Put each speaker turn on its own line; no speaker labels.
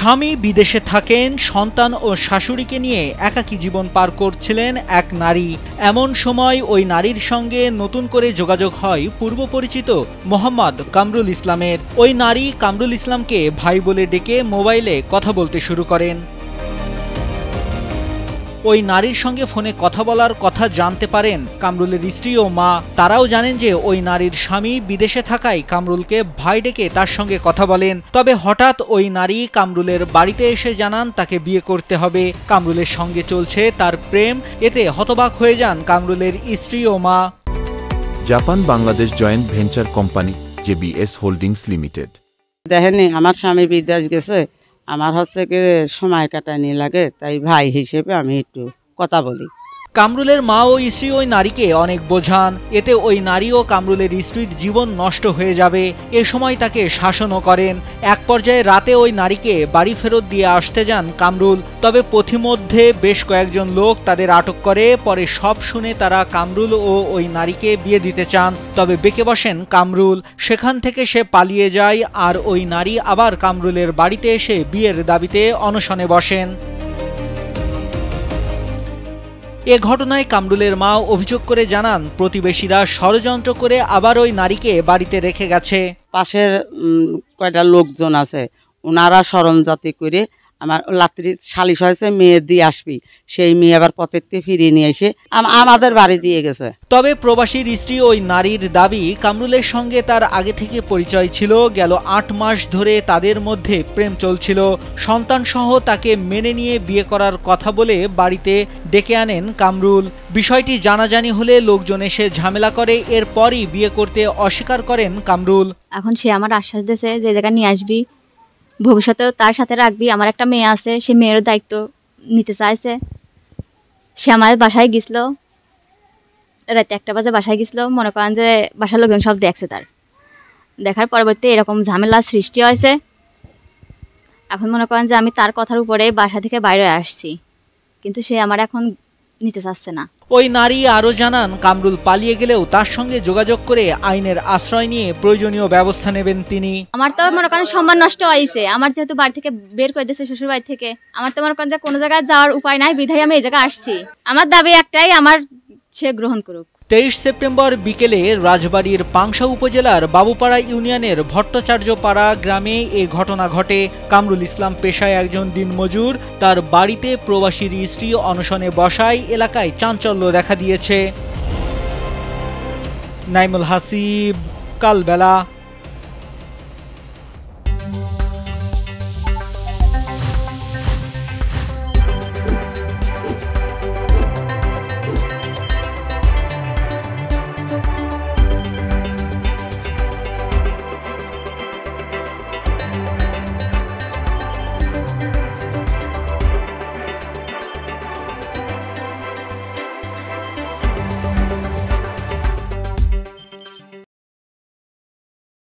স্বামী বিদেশে থাকেন, সন্তান ও শাশুড়িকে নিয়ে একাকী জীবন পার করছিলেন এক নারী। এমন সময় ওই নারীর সঙ্গে নতুন করে যোগাযোগ হয় পূর্ব পরিচিত মোহাম্মদ কামরুল ইসলামের। ওই নারী কামরুল ইসলামকে ভাই বলে ডেকে মোবাইলে কথা বলতে শুরু করেন। ওই নারীর সঙ্গে ফোনে কথা বলার কথা জানতে পারেন কামরুলের স্ত্রী ও মা। তারাও জানেন যে ওই নারীর স্বামী বিদেশে থাকায় কামরুলকে ভাই ডেকে তার সঙ্গে কথা বলেন। তবে হঠাৎ ওই নারী কামরুলের বাড়িতে এসে জানান তাকে বিয়ে করতে হবে, কামরুলের সঙ্গে চলছে তার প্রেম। এতে হতবাক হয়ে যান কামরুলের স্ত্রী ও মা।
Japan Bangladesh joint venture company JBS holdings limited.
দেখেনি আমার স্বামী বিদেশ গেছে, আমার হচ্ছে কি সময় কাটানি লাগে, তাই ভাই হিসেবে আমি একটু কথা বলি।
কামরুলের মা ও স্ত্রী ওই নারীকে অনেক বোঝান, এতে ওই নারী ও কামরুলের স্ত্রীর জীবন নষ্ট হয়ে যাবে। এ সময় তাকে শাসনও করেন। এক পর্যায়ে রাতে ওই নারীকে বাড়ি ফেরত দিয়ে আসতে যান কামরুল। তবে পথিমধ্যে বেশ কয়েকজন লোক তাদের আটক করে। পরে সব শুনে তারা কামরুল ও ওই নারীকে বিয়ে দিতে চান। তবে বেঁকে বসেন কামরুল। সেখান থেকে সে পালিয়ে যায় আর ওই নারী আবার কামরুলের বাড়িতে এসে বিয়ের দাবিতে অনশনে বসেন। এ ঘটনায় কামরুলের মা অভিযোগ করে জানান, প্রতিবেশীরা ষড়যন্ত্র করে আবার ওই নারীকে বাড়িতে রেখে গেছে।
পাশের কয়টা লোকজন আছে, ওনারা ষড়যন্ত্র করে আমার রাত্রি সালিশ হয়েছে, মেয়ে দিয়ে আসবি, সেই মেয়ে আবার পথের থেকে ফিরিয়ে নিয়ে এসে আমাদের বাড়ি দিয়ে গেছে।
তবে প্রবাসীর স্ত্রী ওই নারীর দাবি, কামরুলের সঙ্গে তার আগে থেকে পরিচয় ছিল। গেল ৮ মাস ধরে তাদের মধ্যে প্রেম চলছিল। সন্তান সহ তাকে মেনে নিয়ে বিয়ে করার কথা বলে বাড়িতে ডেকে আনেন কামরুল। বিষয়টি জানাজানি হলে লোকজন এসে ঝামেলা করে। এরপরই বিয়ে করতে অস্বীকার করেন কামরুল।
এখন সে আমার আশ্বাস দিয়েছে যে জায়গায় নিয়ে আসবি, ভবিষ্যতেও তার সাথে রাখবি। আমার একটা মেয়ে আছে, সে মেয়েরও দায়িত্ব নিতে চাইছে। সে আমার বাসায় গেছিল, রাতে 1টা বাজে বাসায় গেছিল। মনে করেন যে বাসার লোকজন সব দেখছে, তার দেখার পরবর্তী এরকম ঝামেলা সৃষ্টি হয়েছে। এখন মনে করেন যে আমি তার কথার উপরে বাসা থেকে বাইরে আসছি, কিন্তু সে আমার এখন নিতে চাচ্ছে না।
ওই নারী আরও জানান, কামরুল পালিয়ে গেলেও তার সঙ্গে যোগাযোগ করে আইনের আশ্রয় নিয়ে প্রয়োজনীয় ব্যবস্থা নেবেন তিনি।
আমার তো মনে করেন সম্মান নষ্ট হয়েছে। আমার যেহেতু বাড়ি থেকে বের করে দিয়েছে, শ্বশুর বাড়ি থেকে, আমার তো মনে করেন যে কোনো জায়গায় যাওয়ার উপায় নাই, বিধায় আমি এই জায়গায় আসছি। আমার দাবি একটাই, আমার সে গ্রহণ করুক।
23 সেপ্টেম্বর বিকেলে রাজবাড়ীর পাংশা উপজেলার বাবুপাড়া ইউনিয়নের ভট্টাচার্যপাড়া গ্রামে এ ঘটনা ঘটে। কামরুল ইসলাম পেশায় একজন দিনমজুর। তার বাড়িতে প্রবাসীর স্ত্রী অনশনে বসায় এলাকায় চাঞ্চল্য দেখা দিয়েছে। নাইমুল হাসিব, কালবেলা।